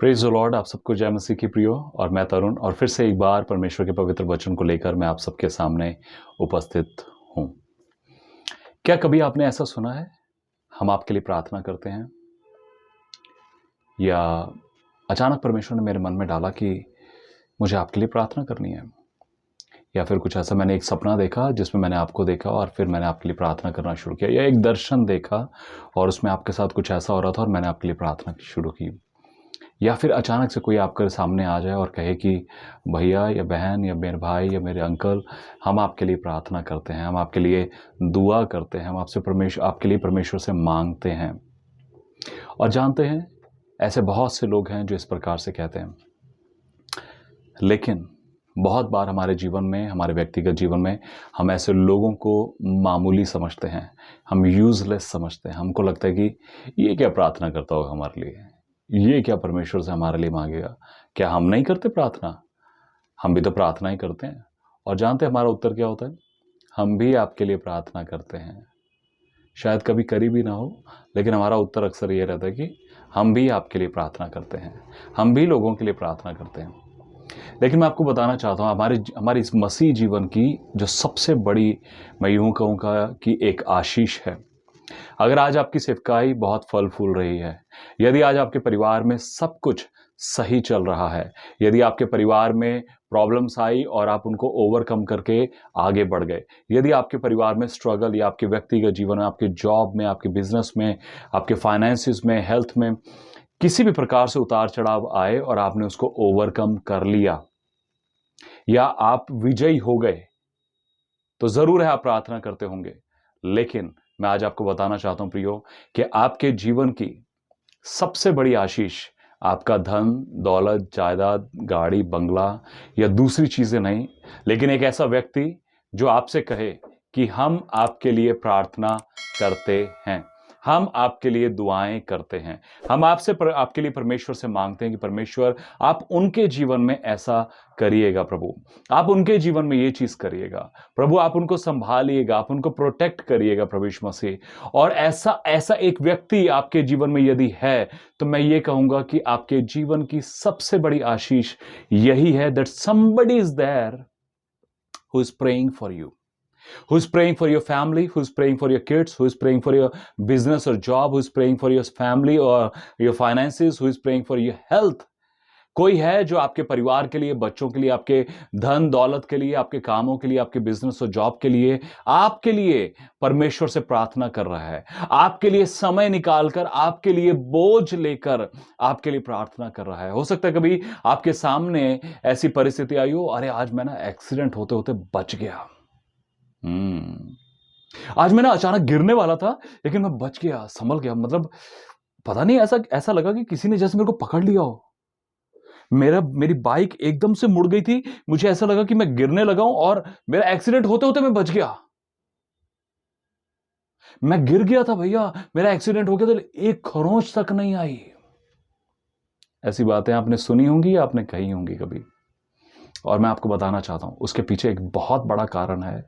Praise the Lord. आप सबको जय मसीह की प्रियो। और मैं तरुण और फिर से एक बार परमेश्वर के पवित्र वचन को लेकर मैं आप सबके सामने उपस्थित हूँ। क्या कभी आपने ऐसा सुना है, हम आपके लिए प्रार्थना करते हैं, या अचानक परमेश्वर ने मेरे मन में डाला कि मुझे आपके लिए प्रार्थना करनी है, या फिर कुछ ऐसा मैंने एक सपना देखा जिसमें मैंने आपको देखा और फिर मैंने आपके लिए प्रार्थना करना शुरू किया, या एक दर्शन देखा और उसमें आपके साथ कुछ ऐसा हो रहा था और मैंने आपके लिए प्रार्थना शुरू की, या फिर अचानक से कोई आपके सामने आ जाए और कहे कि भैया या बहन या मेरे भाई या मेरे अंकल, हम आपके लिए प्रार्थना करते हैं, हम आपके लिए दुआ करते हैं, हम आपके लिए परमेश्वर से मांगते हैं। और जानते हैं, ऐसे बहुत से लोग हैं जो इस प्रकार से कहते हैं, लेकिन बहुत बार हमारे जीवन में, हमारे व्यक्तिगत जीवन में, हम ऐसे लोगों को मामूली समझते हैं, हम यूजलेस समझते हैं। हमको लगता है कि ये क्या प्रार्थना करता होगा हमारे लिए, ये क्या परमेश्वर से हमारे लिए मांगेगा, क्या हम नहीं करते प्रार्थना? हम भी तो प्रार्थना ही करते हैं। और जानते हैं हमारा उत्तर क्या होता है? हम भी आपके लिए प्रार्थना करते हैं। शायद कभी करी भी ना हो, लेकिन हमारा उत्तर अक्सर ये रहता है कि हम भी आपके लिए प्रार्थना करते हैं, हम भी लोगों के लिए प्रार्थना करते हैं। लेकिन मैं आपको बताना चाहता हूँ, हमारी इस मसीह जीवन की जो सबसे बड़ी, मैं यूँ कहूँगा कि एक आशीष है। अगर आज आपकी सेवकाई बहुत फल फूल रही है, यदि आज आपके परिवार में सब कुछ सही चल रहा है, यदि आपके परिवार में प्रॉब्लम्स आई और आप उनको ओवरकम करके आगे बढ़ गए, यदि आपके परिवार में स्ट्रगल या आपके व्यक्तिगत जीवन में, आपके जॉब में, आपके बिजनेस में, आपके फाइनेंसिस में, हेल्थ में किसी भी प्रकार से उतार चढ़ाव आए और आपने उसको ओवरकम कर लिया, या आप विजयी हो गए, तो जरूर है आप प्रार्थना करते होंगे। लेकिन मैं आज आपको बताना चाहता हूं प्रियो, कि आपके जीवन की सबसे बड़ी आशीष आपका धन दौलत, जायदाद, गाड़ी, बंगला या दूसरी चीजें नहीं, लेकिन एक ऐसा व्यक्ति जो आपसे कहे कि हम आपके लिए प्रार्थना करते हैं, हम आपके लिए दुआएं करते हैं, हम आपके लिए परमेश्वर से मांगते हैं कि परमेश्वर आप उनके जीवन में ऐसा करिएगा, प्रभु आप उनके जीवन में ये चीज करिएगा, प्रभु आप उनको संभालिएगा, आप उनको प्रोटेक्ट करिएगा, प्रभु यीशु मसीह। और ऐसा ऐसा एक व्यक्ति आपके जीवन में यदि है, तो मैं ये कहूंगा कि आपके जीवन की सबसे बड़ी आशीष यही है, that somebody is there who is praying for you, who is praying for your family, who is praying for your kids, who is praying for your business or job, who is praying for your family or your finances, who is praying for your health। कोई है जो आपके परिवार के लिए, बच्चों के लिए, आपके धन दौलत के लिए, आपके कामों के लिए, आपके बिजनेस और जॉब के लिए, आपके लिए परमेश्वर से प्रार्थना कर रहा है, आपके लिए समय निकालकर, आपके लिए बोझ लेकर आपके लिए प्रार्थना कर रहा है। हो सकता है कभी आपके सामने ऐसी परिस्थिति आई हो, अरे आज मैं ना एक्सीडेंट होते होते बच गया, आज मैं ना अचानक गिरने वाला था लेकिन मैं बच गया, संभल गया। मतलब पता नहीं, ऐसा ऐसा लगा कि किसी ने जैसे मेरे को पकड़ लिया हो। मेरी बाइक एकदम से मुड़ गई थी, मुझे ऐसा लगा कि मैं गिरने लगा हूं और मेरा एक्सीडेंट होते होते मैं बच गया। मैं गिर गया था भैया, मेरा एक्सीडेंट हो गया था, एक खरोंच तक नहीं आई। ऐसी बातें आपने सुनी होंगी या आपने कही होंगी कभी। और मैं आपको बताना चाहता हूं, उसके पीछे एक बहुत बड़ा कारण है,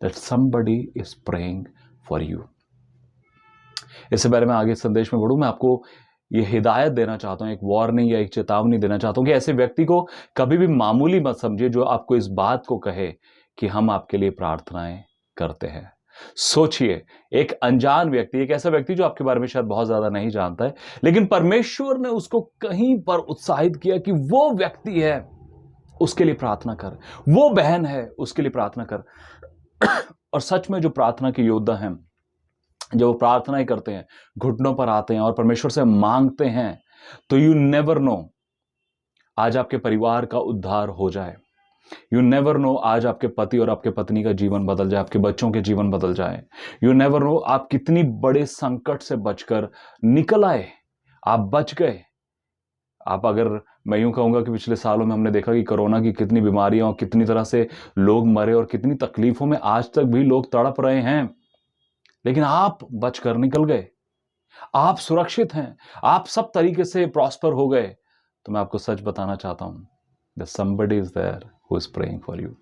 that somebody is praying for you। इससे पहले मैं आगे संदेश में बढ़ूं, मैं आपको ये हिदायत देना चाहता हूं, एक वार्निंग या एक चेतावनी देना चाहता हूं कि ऐसे व्यक्ति को कभी भी मामूली मत समझिए जो आपको इस बात को कहे कि हम आपके लिए प्रार्थनाएं करते हैं। सोचिए, एक अनजान व्यक्ति, एक ऐसा व्यक्ति जो आपके बारे में शायद बहुत ज्यादा नहीं जानता है, लेकिन परमेश्वर ने उसको कहीं पर उत्साहित किया कि वो व्यक्ति है, उसके लिए प्रार्थना कर, वो बहन है, उसके लिए प्रार्थना कर। और सच में जो प्रार्थना के योद्धा हैं, जो प्रार्थनाएं करते हैं, घुटनों पर आते हैं और परमेश्वर से मांगते हैं, तो यू नेवर नो आज आपके परिवार का उद्धार हो जाए। यू नेवर नो आज आपके पति और आपके पत्नी का जीवन बदल जाए, आपके बच्चों के जीवन बदल जाए। यू नेवर नो आप कितनी बड़े संकट से बचकर निकल आए, आप बच गए। आप अगर, मैं यूं कहूंगा कि पिछले सालों में हमने देखा कि कोरोना की कितनी बीमारियां और कितनी तरह से लोग मरे और कितनी तकलीफों में आज तक भी लोग तड़प रहे हैं, लेकिन आप बचकर निकल गए, आप सुरक्षित हैं, आप सब तरीके से प्रॉस्पर हो गए। तो मैं आपको सच बताना चाहता हूं, that somebody is there who is praying for you।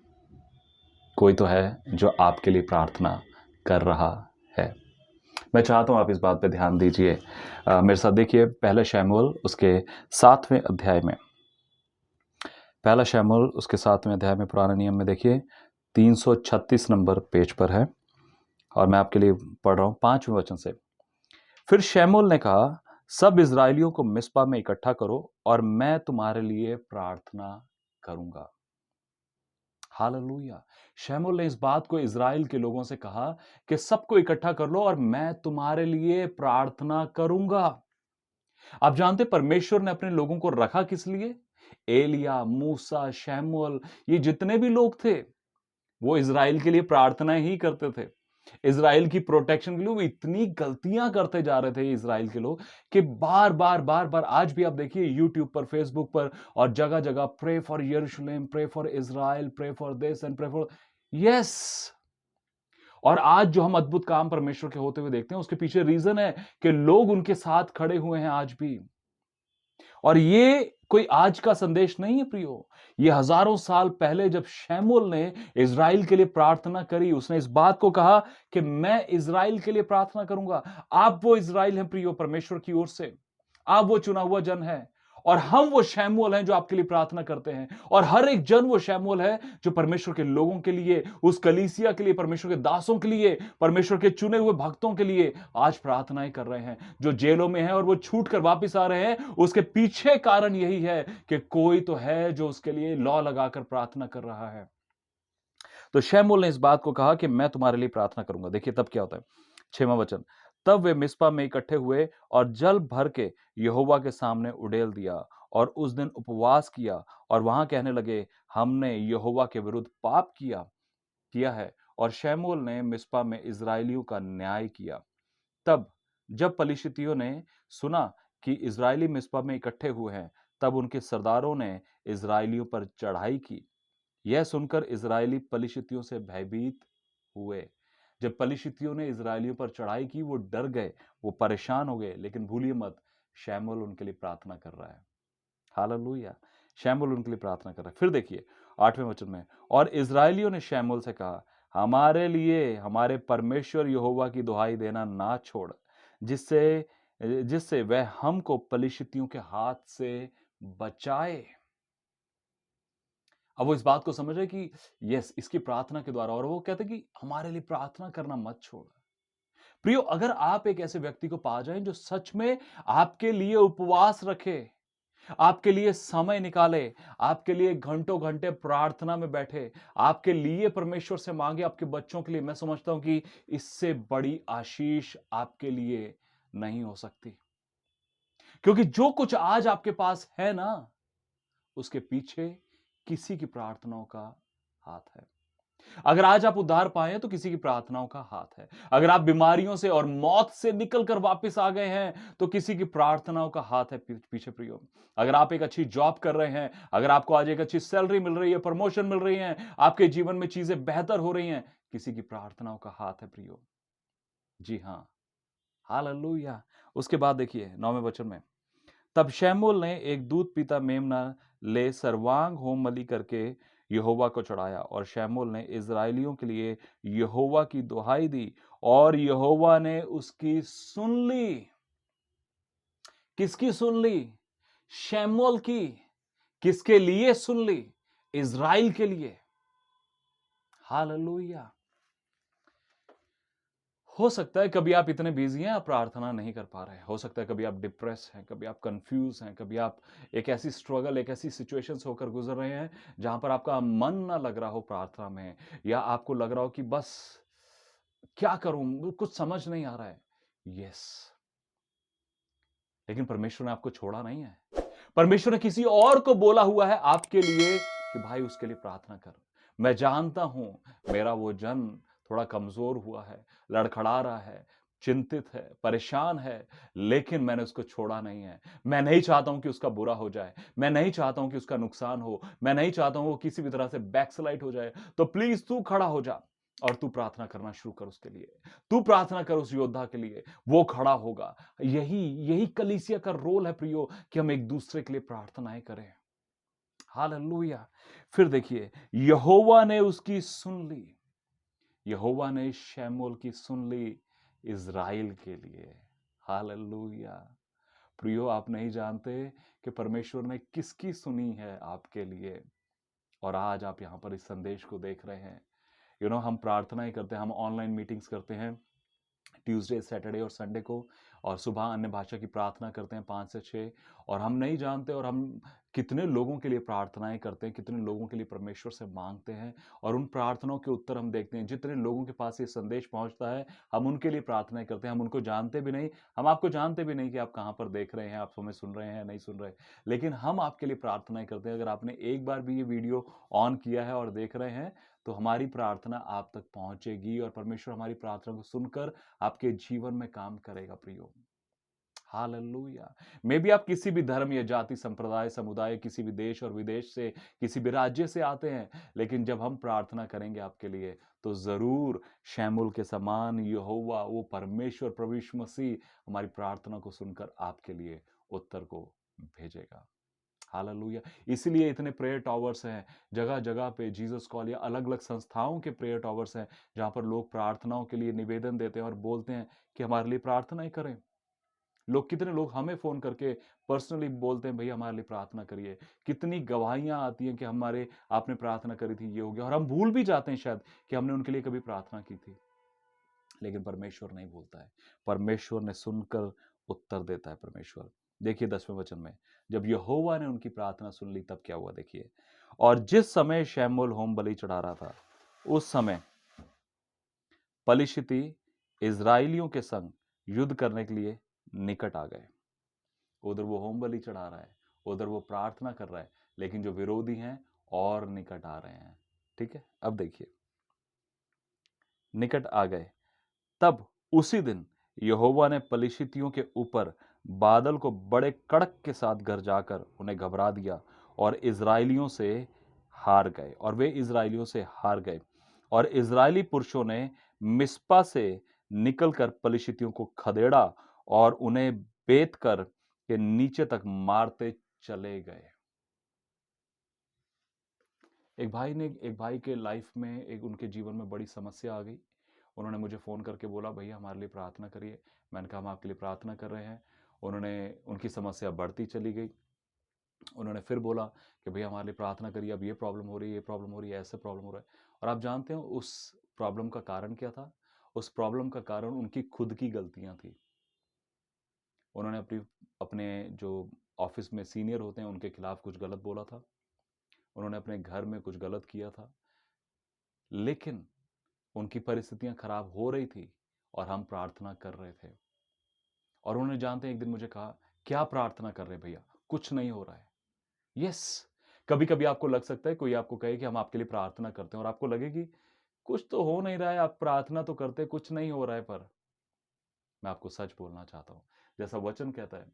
कोई तो है जो आपके लिए प्रार्थना कर रहा है। मैं चाहता हूँ आप इस बात पे ध्यान दीजिए। मेरे साथ देखिए पहला शमूएल उसके 7वें अध्याय में, पहला शमूएल उसके 7वें अध्याय में पुराने नियम में देखिए 336 नंबर पेज पर है, और मैं आपके लिए पढ़ रहा हूँ 5वें वचन से। फिर शमूएल ने कहा, सब इजराइलियों को मिस्पा में इकट्ठा करो और मैं तुम्हारे लिए प्रार्थना करूंगा। हालेलुया। शमूएल ने इस बात को इजराइल के लोगों से कहा कि सबको इकट्ठा कर लो और मैं तुम्हारे लिए प्रार्थना करूंगा। आप जानते परमेश्वर ने अपने लोगों को रखा किस लिए? एलिया, मूसा, शमूएल, ये जितने भी लोग थे वो इजराइल के लिए प्रार्थना ही करते थे। इजराइल की प्रोटेक्शन के लिए वो इतनी गलतियां करते जा रहे थे इजराइल के लोग कि बार बार बार बार आज भी आप देखिए यूट्यूब पर, फेसबुक पर और जगह जगह, प्रे फॉर यरूशलेम, pray for Israel, pray for this and pray for yes. और आज जो हम अद्भुत काम परमेश्वर के होते हुए देखते हैं उसके पीछे रीजन है कि लोग उनके साथ खड़े हुए हैं आज भी। और ये कोई आज का संदेश नहीं है प्रियो, ये हजारों साल पहले जब शमूएल ने इजराइल के लिए प्रार्थना करी, उसने इस बात को कहा कि मैं इजराइल के लिए प्रार्थना करूंगा। आप वो इजराइल हैं प्रियो, परमेश्वर की ओर से आप वो चुना हुआ जन है, और हम वो शमूएल हैं जो आपके लिए प्रार्थना करते हैं। और हर एक जन वो शमूएल है जो परमेश्वर के लोगों के लिए, उस कलीसिया के लिए, परमेश्वर के दासों के लिए, परमेश्वर के चुने हुए भक्तों के लिए आज प्रार्थनाएं कर रहे हैं, जो जेलों में हैं और वो छूट कर वापस आ रहे हैं। उसके पीछे कारण यही है कि कोई तो है जो उसके लिए लॉ लगाकर प्रार्थना कर रहा है। तो शमूएल ने इस बात को कहा कि मैं तुम्हारे लिए प्रार्थना करूंगा। देखिए तब क्या होता है, 6वां वचन। तब वे मिस्पा में इकट्ठे हुए और जल भर के यहोवा के सामने उडेल दिया और उस दिन उपवास किया और वहां कहने लगे, हमने यहोवा के विरुद्ध पाप किया है। और शमूएल ने मिस्पा में इजराइलियों का न्याय किया। तब जब पलिश्तियों ने सुना कि इजराइली मिस्पा में इकट्ठे हुए हैं, तब उनके सरदारों ने इजराइलियों पर चढ़ाई की। यह सुनकर इजरायली पलिश्तियों से भयभीत हुए। जब पलिश्तियों ने इजरायलियों पर चढ़ाई की, वो डर गए, वो परेशान हो गए। लेकिन भूलिए मत, शमूएल उनके लिए प्रार्थना कर रहा है। हालेलुया। शमूएल उनके लिए प्रार्थना कर रहा है। फिर देखिए 8वें वचन में, और इजरायलियों ने शमूएल से कहा, हमारे लिए हमारे परमेश्वर यहोवा की दुहाई देना ना छोड़, जिससे जिससे वह हमको पलिश्तियों के हाथ से बचाए। अब वो इस बात को समझ रहे कि यस, इसकी प्रार्थना के द्वारा, और वो कहते कि हमारे लिए प्रार्थना करना मत छोड़। प्रियो, अगर आप एक ऐसे व्यक्ति को पा जाएं जो सच में आपके लिए उपवास रखे, आपके लिए समय निकाले, आपके लिए घंटों घंटे प्रार्थना में बैठे, आपके लिए परमेश्वर से मांगे, आपके बच्चों के लिए, मैं समझता हूं कि इससे बड़ी आशीष आपके लिए नहीं हो सकती। क्योंकि जो कुछ आज आपके पास है ना, उसके पीछे किसी की प्रार्थनाओं का हाथ है। अगर आज आप उद्धार पाए हैं तो किसी की प्रार्थनाओं का हाथ है। अगर आप बीमारियों से और मौत से निकलकर वापस आ गए हैं तो किसी की प्रार्थनाओं का हाथ है पीछे प्रियो। अगर आप एक अच्छी जॉब कर रहे हैं, अगर आपको आज एक अच्छी सैलरी मिल रही है, प्रमोशन मिल रही है, आपके जीवन में चीजें बेहतर हो रही हैं, किसी की प्रार्थनाओं का हाथ है प्रियो। जी हां, हालेलुया। उसके बाद देखिए 9वें वचन में, तब शमूएल ने एक दूध पीता मेमना ले सर्वांग होम बलि करके यहोवा को चढ़ाया, और शमूएल ने इजराइलियों के लिए यहोवा की दुहाई दी और यहोवा ने उसकी सुन ली। किसकी सुन ली? शमूएल की। किसके लिए सुन ली? इजराइल के लिए। हालेलुया। हो सकता है कभी आप इतने बिजी हैं, आप प्रार्थना नहीं कर पा रहे हैं। हो सकता है कभी आप डिप्रेस हैं, कभी आप कंफ्यूज हैं, कभी आप एक ऐसी स्ट्रगल, एक ऐसी सिचुएशन से होकर गुजर रहे हैं जहां पर आपका मन ना लग रहा हो प्रार्थना में, या आपको लग रहा हो कि बस क्या करूं, कुछ समझ नहीं आ रहा है। यस, लेकिन परमेश्वर ने आपको छोड़ा नहीं है। परमेश्वर ने किसी और को बोला हुआ है आपके लिए कि भाई उसके लिए प्रार्थना कर। मैं जानता हूं मेरा वो जन थोड़ा कमजोर हुआ है, लड़खड़ा रहा है, चिंतित है, परेशान है, लेकिन मैंने उसको छोड़ा नहीं है। मैं नहीं चाहता हूं कि उसका बुरा हो जाए, मैं नहीं चाहता हूं कि उसका नुकसान हो, मैं नहीं चाहता हूं वो किसी भी तरह से बैकस्लाइड हो जाए। तो प्लीज तू खड़ा हो जा और तू प्रार्थना करना शुरू कर उसके लिए। तू प्रार्थना कर उस योद्धा के लिए, वो खड़ा होगा। यही यही कलीसिया का रोल है प्रियो, कि हम एक दूसरे के लिए प्रार्थनाएं करें। हालेलुया। फिर देखिए, यहोवा ने उसकी सुन ली। यहोवा ने शमूएल की सुन ली। इज़राइल के लिए। हालेलुया। प्रियो, आप नहीं जानते कि परमेश्वर ने किसकी सुनी है आपके लिए, और आज आप यहाँ पर इस संदेश को देख रहे हैं। हम प्रार्थनाएं करते हैं, हम ऑनलाइन मीटिंग्स करते हैं ट्यूसडे, सैटरडे और संडे को, और सुबह अन्य भाषा की प्रार्थना करते हैं 5 से 6। और हम नहीं जानते, और हम कितने लोगों के लिए प्रार्थनाएं करते हैं, कितने लोगों के लिए परमेश्वर से मांगते हैं, और उन प्रार्थनाओं के उत्तर हम देखते हैं। जितने लोगों के पास ये संदेश पहुंचता है, हम उनके लिए प्रार्थनाएं करते हैं। हम उनको जानते भी नहीं, हम आपको जानते भी नहीं कि आप कहाँ पर देख रहे हैं, आप हमें सुन रहे हैं नहीं सुन रहे, लेकिन हम आपके लिए प्रार्थनाएं करते हैं। अगर आपने एक बार भी ये वीडियो ऑन किया है और देख रहे हैं, तो हमारी प्रार्थना आप तक पहुंचेगी, और परमेश्वर हमारी प्रार्थना को सुनकर आपके जीवन में काम करेगा प्रियो। हालेलुया। मे बी आप किसी भी धर्म या जाति, संप्रदाय, समुदाय, किसी भी देश और विदेश से, किसी भी राज्य से आते हैं, लेकिन जब हम प्रार्थना करेंगे आपके लिए, तो जरूर शैमुल के समान यहोवा, वो परमेश्वर प्रभु यीशु मसीह, हमारी प्रार्थना को सुनकर आपके लिए उत्तर को भेजेगा। हालेलुया। इसीलिए इतने प्रेयर टॉवर्स हैं जगह जगह पे, जीसस कॉल या अलग अलग संस्थाओं के प्रेयर टॉवर्स हैं, जहां पर लोग प्रार्थनाओं के लिए निवेदन देते हैं और बोलते हैं कि हमारे लिए प्रार्थनाएं करें। कितने लोग हमें फोन करके पर्सनली बोलते हैं, भैया हमारे लिए प्रार्थना करिए। कितनी गवाहियां आती हैं कि हमारे आपने प्रार्थना करी थी, ये हो गया, और हम भूल भी जाते हैं शायद कि हमने उनके लिए कभी प्रार्थना की थी। लेकिन परमेश्वर नहीं भूलता है, परमेश्वर ने सुनकर उत्तर देता है परमेश्वर। देखिए 10वें वचन में, जब यहोवा ने उनकी प्रार्थना सुन ली, तब क्या हुआ देखिए। और जिस समय शैमूएल होम बलि चढ़ा रहा था, उस समय पलिश्ती इजराइलियों के संग युद्ध करने के लिए निकट आ गए। उधर वो होम बलि चढ़ा रहा है, उधर वो प्रार्थना कर रहा है, लेकिन जो विरोधी हैं और निकट आ रहे हैं। ठीक है, अब देखिए, निकट आ गए। तब उसी दिन यहोवा ने पलिश्तियों के ऊपर बादल को बड़े कड़क के साथ गरजाकर उन्हें घबरा दिया, और इजराइलियों से हार गए, और इजरायली पुरुषों ने मिस्पा से निकलकर पलिश्तियों को खदेड़ा, और उन्हें बेत कर के नीचे तक मारते चले गए। एक भाई के लाइफ में, एक उनके जीवन में बड़ी समस्या आ गई। उन्होंने मुझे फ़ोन करके बोला, भैया हमारे लिए प्रार्थना करिए। मैंने कहा हम आपके लिए प्रार्थना कर रहे हैं। उनकी समस्या बढ़ती चली गई। उन्होंने फिर बोला कि भैया हमारे लिए प्रार्थना करिए, अब ये प्रॉब्लम हो रही है, ये प्रॉब्लम हो रही है, ऐसे प्रॉब्लम हो रहा है। और आप जानते हो उस प्रॉब्लम का कारण क्या था? उस प्रॉब्लम का कारण उनकी खुद की गलतियां थी। उन्होंने अपने जो ऑफिस में सीनियर होते हैं, उनके खिलाफ कुछ गलत बोला था। उन्होंने अपने घर में कुछ गलत किया था, लेकिन उनकी परिस्थितियां खराब हो रही थी, और हम प्रार्थना कर रहे थे। और उन्होंने जानते हैं, एक दिन मुझे कहा, क्या प्रार्थना कर रहे हैं भैया, कुछ नहीं हो रहा है। यस, कभी कभी आपको लग सकता है, कोई आपको कहे कि हम आपके लिए प्रार्थना करते हैं, और आपको लगे कि कुछ तो हो नहीं रहा है, आप प्रार्थना तो करते, कुछ नहीं हो रहा है। पर मैं आपको सच बोलना चाहता हूं, जैसा वचन कहता है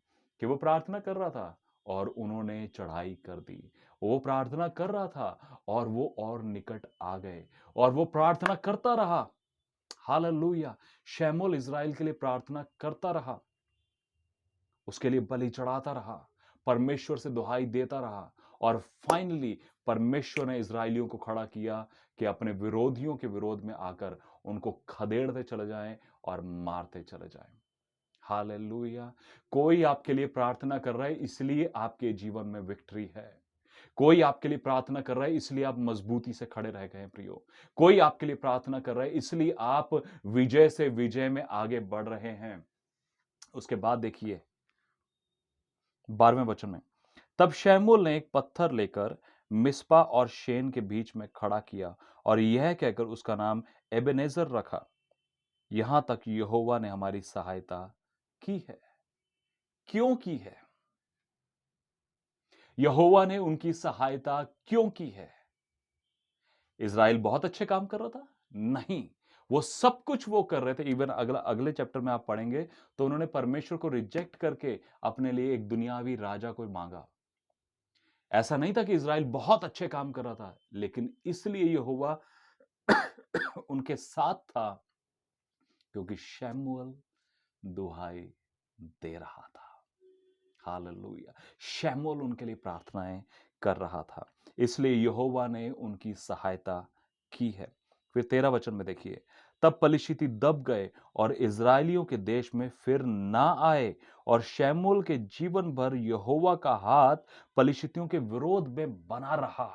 कि वो प्रार्थना कर रहा था और उन्होंने चढ़ाई कर दी। वो प्रार्थना कर रहा था और वो और निकट आ गए, और वो प्रार्थना करता रहा। हालेलुया। शैमूएल इज़राइल के लिए प्रार्थना करता रहा, उसके लिए बलि चढ़ाता रहा, परमेश्वर से दुहाई देता रहा, और फाइनली परमेश्वर ने इज़राइलियों को खड़ा किया कि अपने विरोधियों के विरोध में आकर उनको खदेड़ते चले जाएं और मारते चले जाएं। हालेलुया। कोई आपके लिए प्रार्थना कर रहा है, इसलिए आपके जीवन में विक्ट्री है। कोई आपके लिए प्रार्थना कर रहा है, इसलिए आप मजबूती से खड़े रह गए प्रियो। कोई आपके लिए प्रार्थना कर रहा है, इसलिए आप विजय से विजय में आगे बढ़ रहे हैं। उसके बाद देखिए 12वें वचन में, तब शैमूएल ने एक पत्थर लेकर मिस्पा और शेन के बीच में खड़ा किया, और यह कहकर उसका नाम एबेनेजर रखा, यहां तक यहोवा ने हमारी सहायता की है। क्यों की है? यहोवा ने उनकी सहायता क्यों की है? इज़राइल बहुत अच्छे काम कर रहा था? नहीं, वो सब कुछ वो कर रहे थे। इवन अगले चैप्टर में आप पढ़ेंगे, तो उन्होंने परमेश्वर को रिजेक्ट करके अपने लिए एक दुनियावी राजा को मांगा। ऐसा नहीं था कि इज़राइल बहुत अच्छे काम कर रहा था, लेकिन इसलिए यहोवा उनके साथ था क्योंकि शमूएल दुहाई दे रहा था। हालेलुया। शमूएल उनके लिए प्रार्थनाएं कर रहा था, इसलिए यहोवा ने उनकी सहायता की है। फिर 13 वचन में देखिए, तब पलिश्ती दब गए और इज़राइलियों के देश में फिर ना आए, और शमूएल के जीवन भर यहोवा का हाथ पलिश्तियों के विरोध में बना रहा।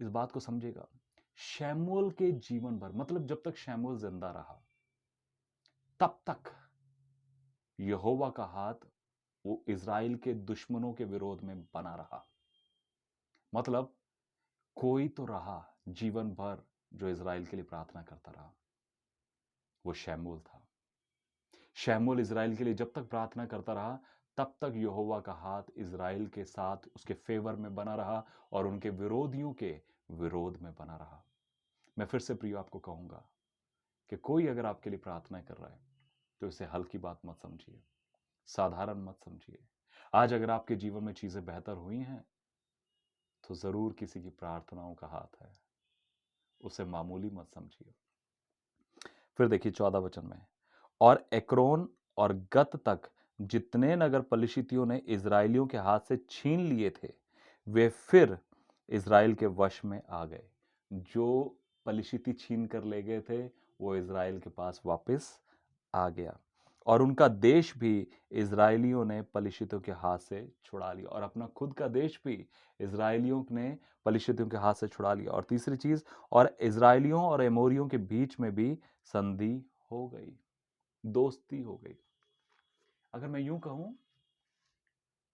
इस बात को समझिएगा। शमूएल के जीवन भर मतलब जब तक शमूएल जिंदा रहा तब तक यहोवा का हाथ वो इज़राइल के दुश्मनों के विरोध में बना रहा। मतलब कोई तो रहा जीवन भर जो इज़राइल के लिए प्रार्थना करता रहा, वो शमूएल था। शमूएल इज़राइल के लिए जब तक प्रार्थना करता रहा तब तक यहोवा का हाथ इज़राइल के साथ उसके फेवर में बना रहा और उनके विरोधियों के विरोध में बना रहा। मैं फिर से प्रियो आपको कहूंगा कि कोई अगर आपके लिए प्रार्थना कर रहा है तो इसे हल्की बात मत समझिए, साधारण मत समझिए। आज अगर आपके जीवन में चीजें बेहतर हुई हैं तो जरूर किसी की प्रार्थनाओं का हाथ है, उसे मामूली मत समझिए। फिर देखिए 14 वचन में, और एक्रोन और गत तक जितने नगर पलिश्तियों ने इज़राइलियों के हाथ से छीन लिए थे वे फिर इज़राइल के वश में आ गए। जो पलिश्ती छीन कर ले गए थे वो इज़राइल के पास वापस आ गया, और उनका देश भी इज़राइलियों ने पलिश्तियों के हाथ से छुड़ा लिया, और अपना खुद का देश भी इज़राइलियों ने पलिश्तियों के हाथ से छुड़ा लिया। और तीसरी चीज, और इज़राइलियों और एमोरियों के बीच में भी संधि हो गई, दोस्ती हो गई। अगर मैं यूं कहूं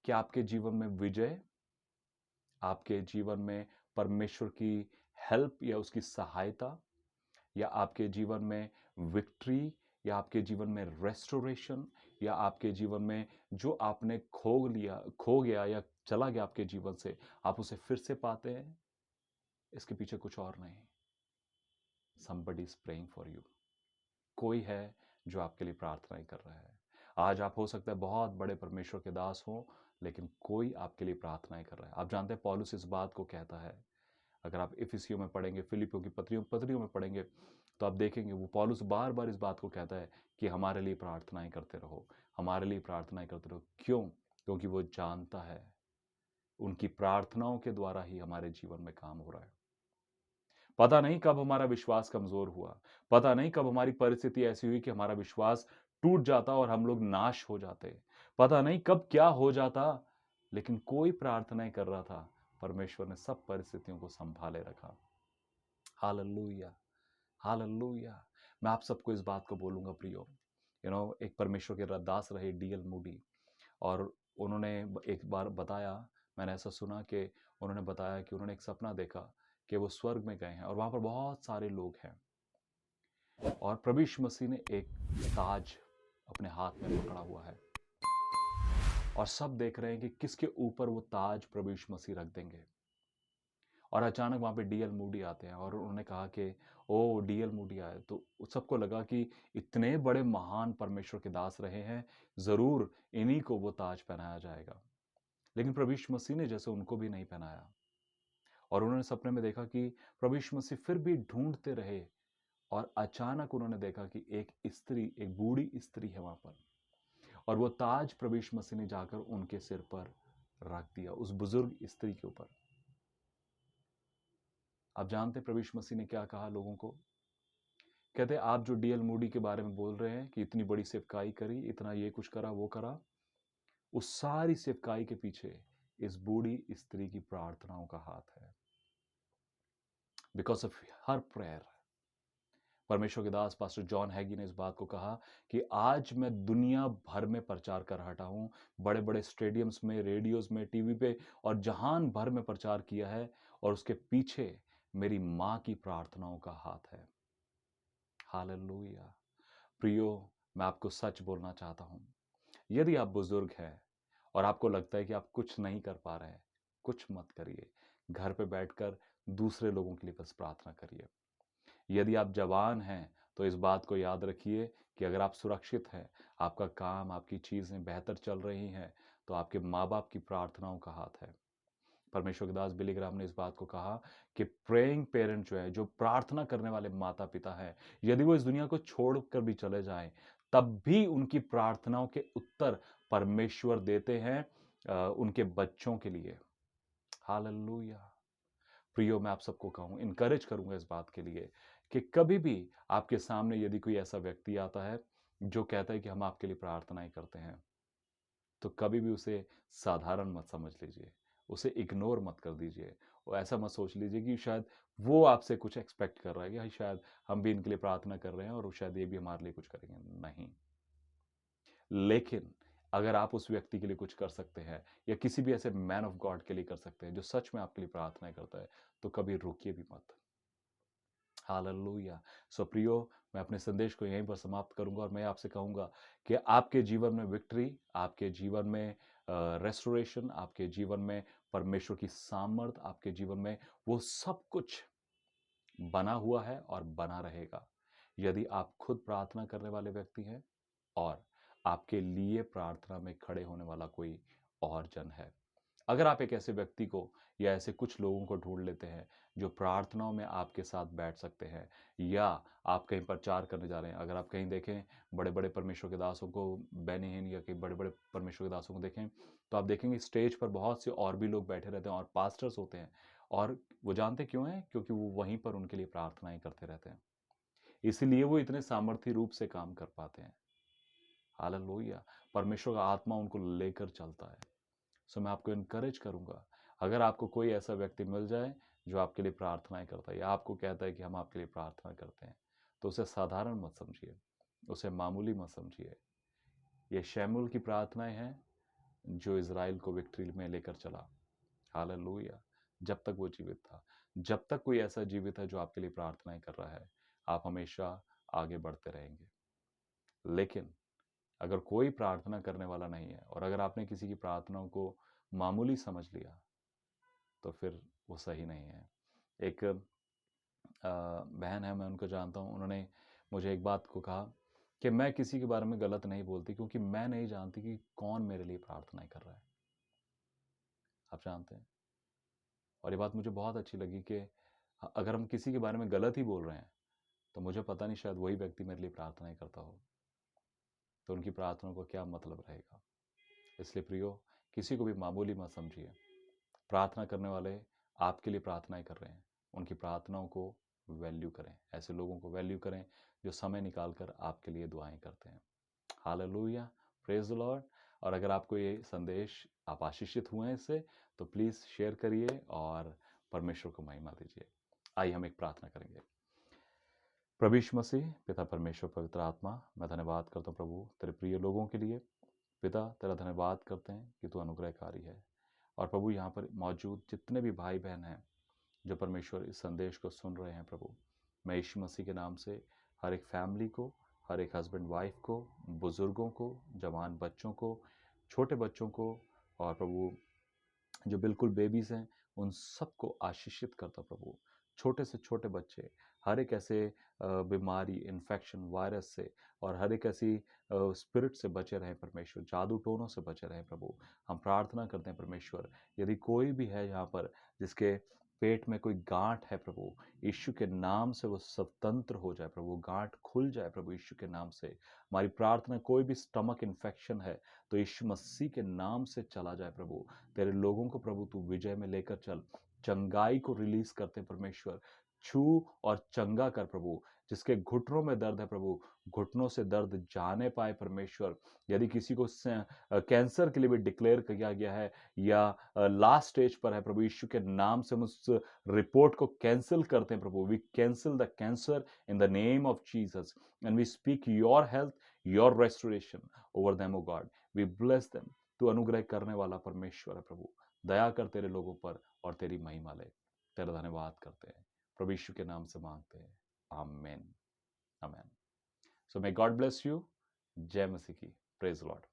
कि आपके जीवन में विजय, आपके जीवन में परमेश्वर की हेल्प या उसकी सहायता, या आपके जीवन में विक्ट्री, या आपके जीवन में रेस्टोरेशन, या आपके जीवन में जो आपने खो गया या चला गया आपके जीवन से, आप उसे फिर से पाते हैं, इसके पीछे कुछ और नहीं, somebody is praying for you। कोई है जो आपके लिए प्रार्थनाएं कर रहा है। आज आप हो सकता है बहुत बड़े परमेश्वर के दास हो, लेकिन कोई आपके लिए प्रार्थनाएं कर रहा है। आप जानते हैं पौलुस इस बात को कहता है, अगर आप इफिसियों में पढ़ेंगे, फिलिपियों की पत्रियों में पढ़ेंगे तो आप देखेंगे वो पौलुस बार बार इस बात को कहता है कि हमारे लिए प्रार्थनाएं करते रहो, हमारे लिए प्रार्थनाएं करते रहो। क्यों? क्योंकि वो जानता है उनकी प्रार्थनाओं के द्वारा ही हमारे जीवन में काम हो रहा है। पता नहीं कब हमारा विश्वास कमजोर हुआ, पता नहीं कब हमारी परिस्थिति ऐसी हुई कि हमारा विश्वास टूट जाता और हम लोग नाश हो जाते, पता नहीं कब क्या हो जाता, लेकिन कोई प्रार्थनाएं कर रहा था, परमेश्वर ने सब परिस्थितियों को संभाले रखा। Hallelujah, hallelujah. मैं आप सबको इस बात को बोलूंगा प्रियो, एक परमेश्वर के दास रहे डीएल मूडी, और उन्होंने एक बार बताया, मैंने ऐसा सुना कि उन्होंने बताया कि उन्होंने एक सपना देखा कि वो स्वर्ग में गए हैं और वहां पर बहुत सारे लोग हैं, और प्रभु यीशु मसीह ने एक ताज अपने हाथ में पकड़ा हुआ है, और सब देख रहे हैं कि किसके ऊपर वो ताज प्रभु यीशु मसीह रख देंगे। और अचानक वहां पे डीएल मूडी आते हैं और उन्होंने कहा कि ओ डीएल मूडी आए, तो सबको लगा कि इतने बड़े महान परमेश्वर के दास रहे हैं, जरूर इन्हीं को वो ताज पहनाया जाएगा। लेकिन प्रभु यीशु मसीह ने जैसे उनको भी नहीं पहनाया, और उन्होंने सपने में देखा कि प्रभु यीशु मसीह फिर भी ढूंढते रहे, और अचानक उन्होंने देखा कि एक स्त्री, एक बूढ़ी स्त्री है वहां पर, और वो ताज प्रभु यीशु मसीह ने जाकर उनके सिर पर रख दिया, उस बुजुर्ग स्त्री के ऊपर। आप जानते प्रभु यीशु मसीह ने क्या कहा लोगों को? कहते आप जो डीएल मूडी के बारे में बोल रहे हैं कि इतनी बड़ी सेवकाई करी, इतना ये कुछ करा वो करा, उस सारी सेवकाई के पीछे इस बूढ़ी स्त्री की प्रार्थनाओं का हाथ है। बिकॉज ऑफ हर प्रेयर, परमेश्वर के दास पास्टर जॉन हैगी ने इस बात को कहा कि आज मैं दुनिया भर में प्रचार कर हटा हूं, बड़े बड़े स्टेडियम्स में, रेडियोज में, टीवी पे, और जहान भर में प्रचार किया है, और उसके पीछे मेरी मां की प्रार्थनाओं का हाथ है। हालेलुया। प्रियो, मैं आपको सच बोलना चाहता हूं, यदि आप बुजुर्ग हैं और आपको लगता है कि आप कुछ नहीं कर पा रहे हैं, कुछ मत करिए, घर पे बैठकर दूसरे लोगों के लिए बस प्रार्थना करिए। यदि आप जवान हैं तो इस बात को याद रखिए कि अगर आप सुरक्षित हैं, आपका काम, आपकी चीजें बेहतर चल रही हैं, तो आपके माँ बाप की प्रार्थनाओं का हाथ है। परमेश्वर के दास बिली ग्राहम ने इस बात को कहा कि प्रेइंग पेरेंट जो है, जो प्रार्थना करने वाले माता पिता हैं, यदि वो इस दुनिया को छोड़कर भी चले जाएं, तब भी उनकी प्रार्थनाओं के उत्तर परमेश्वर देते हैं उनके बच्चों के लिए। हालेलुया। प्रियो, मैं आप सबको कहूं, इनकरेज करूंगा इस बात के लिए कि कभी भी आपके सामने यदि कोई ऐसा व्यक्ति आता है जो कहता है कि हम आपके लिए प्रार्थनाएं करते हैं, तो कभी भी उसे साधारण मत समझ लीजिए, उसे इग्नोर मत कर दीजिए और ऐसा मत सोच लीजिए कि शायद वो आपसे कुछ एक्सपेक्ट कर रहा है कि हाँ, शायद हम भी इनके लिए प्रार्थना कर रहे हैं और शायद ये भी हमारे लिए कुछ करेंगे। नहीं, लेकिन अगर आप उस व्यक्ति के लिए कुछ कर सकते हैं या किसी भी ऐसे मैन ऑफ गॉड के लिए कर सकते हैं जो सच में आपके लिए प्रार्थनाएं करता है, तो कभी रुकिए भी मत। हालेलुया। सो प्रियो, मैं अपने संदेश को यहीं पर समाप्त करूंगा और मैं आपसे कहूंगा कि आपके जीवन में विक्ट्री, आपके जीवन में रेस्टोरेशन, आपके जीवन में परमेश्वर की सामर्थ, आपके जीवन में वो सब कुछ बना हुआ है और बना रहेगा यदि आप खुद प्रार्थना करने वाले व्यक्ति हैं और आपके लिए प्रार्थना में खड़े होने वाला कोई और जन है। अगर आप एक ऐसे व्यक्ति को या ऐसे कुछ लोगों को ढूंढ लेते हैं जो प्रार्थनाओं में आपके साथ बैठ सकते हैं, या आप कहीं प्रचार करने जा रहे हैं, अगर आप कहीं देखें बड़े बड़े परमेश्वर के दासों को, बेनिहीन या कहीं बड़े बड़े परमेश्वर के दासों को देखें, तो आप देखेंगे स्टेज पर बहुत से और भी लोग बैठे रहते हैं और पास्टर्स होते हैं। और वो जानते क्यों हैं? क्योंकि वो वहीं पर उनके लिए प्रार्थनाएं करते रहते हैं, इसलिए वो इतने सामर्थ्य रूप से काम कर पाते हैं। हालेलुया। परमेश्वर का आत्मा उनको लेकर चलता है। सो मैं आपको इनकरेज करूंगा, अगर आपको कोई ऐसा व्यक्ति मिल जाए जो आपके लिए प्रार्थनाएं करता है या आपको कहता है कि हम आपके लिए प्रार्थना करते हैं, तो उसे साधारण मत समझिए, उसे मामूली मत समझिए। ये शैमुल की प्रार्थनाएं हैं जो इज़राइल को विक्ट्री में लेकर चला। हालेलुया। जब तक वो जीवित था, जब तक कोई ऐसा जीवित है जो आपके लिए प्रार्थनाएं कर रहा है, आप हमेशा आगे बढ़ते रहेंगे। लेकिन अगर कोई प्रार्थना करने वाला नहीं है और अगर आपने किसी की प्रार्थनाओं को मामूली समझ लिया, तो फिर वो सही नहीं है। एक बहन है, मैं उनको जानता हूँ, उन्होंने मुझे एक बात को कहा कि मैं किसी के बारे में गलत नहीं बोलती क्योंकि मैं नहीं जानती कि कौन मेरे लिए प्रार्थनाएं कर रहा है। आप जानते हैं, और ये बात मुझे बहुत अच्छी लगी कि अगर हम किसी के बारे में गलत ही बोल रहे हैं, तो मुझे पता नहीं शायद वही व्यक्ति मेरे लिए प्रार्थनाएं करता हो, तो उनकी प्रार्थनाओं का क्या मतलब रहेगा। इसलिए प्रियो, किसी को भी मामूली मत समझिए। प्रार्थना करने वाले आपके लिए प्रार्थनाएं कर रहे हैं, उनकी प्रार्थनाओं को वैल्यू करें, ऐसे लोगों को वैल्यू करें जो समय निकाल कर आपके लिए दुआएं करते हैं। Hallelujah, praise the Lord. और अगर आपको ये संदेश, आप आशीषित हुए हैं इससे, तो प्लीज़ शेयर करिए और परमेश्वर को महिमा दीजिए। आइए हम एक प्रार्थना करेंगे। प्रभु यीशु मसीह, पिता परमेश्वर, पवित्र आत्मा, मैं धन्यवाद करता हूँ प्रभु तेरे प्रिय लोगों के लिए। पिता, तेरा धन्यवाद करते हैं कि तू अनुग्रहकारी है। और प्रभु, यहाँ पर मौजूद जितने भी भाई बहन हैं जो परमेश्वर इस संदेश को सुन रहे हैं प्रभु, मैं यीशु मसीह के नाम से हर एक फैमिली को, हर एक हस्बैंड वाइफ को, बुजुर्गों को, जवान बच्चों को, छोटे बच्चों को, और प्रभु जो बिल्कुल बेबीज़ हैं, उन सबको आशीषित करता प्रभु। छोटे से छोटे बच्चे हर एक ऐसे बीमारी, इन्फेक्शन, वायरस से और हर एक ऐसी स्पिरिट से बचे रहें परमेश्वर, जादू टोनों से बचे रहें प्रभु। हम प्रार्थना करते हैं परमेश्वर, यदि कोई भी है यहाँ पर जिसके पेट में कोई गाँठ है प्रभु, यीशु के नाम से वो स्वतंत्र हो जाए प्रभु, गाँठ खुल जाए प्रभु यीशु के नाम से। हमारी प्रार्थना, कोई भी स्टमक इन्फेक्शन है, तो यीशु मसीह के नाम से चला जाए प्रभु। तेरे लोगों को प्रभु तू विजय में लेकर चल, चंगाई को रिलीज करते हैं परमेश्वर। छू और चंगा कर प्रभु, जिसके घुटनों में दर्द है प्रभु, घुटनों से दर्द जाने पाए परमेश्वर। यदि किसी को कैंसर के लिए भी डिक्लेयर किया गया है या लास्ट स्टेज पर है प्रभु, यीशु के नाम से हम उस रिपोर्ट को कैंसिल करते हैं प्रभु। We cancel the cancer in the name of Jesus and we speak your health, your restoration over them O God. We bless them. तू अनुग्रह करने वाला परमेश्वर है प्रभु, दया कर तेरे लोगों पर और तेरी महिमा ले। तेरा धन्यवाद करते हैं, प्रभु यीशु के नाम से मांगते हैं, आमीन, आमीन। सो मे गॉड ब्लेस यू। जय मसीह की। Praise Lord.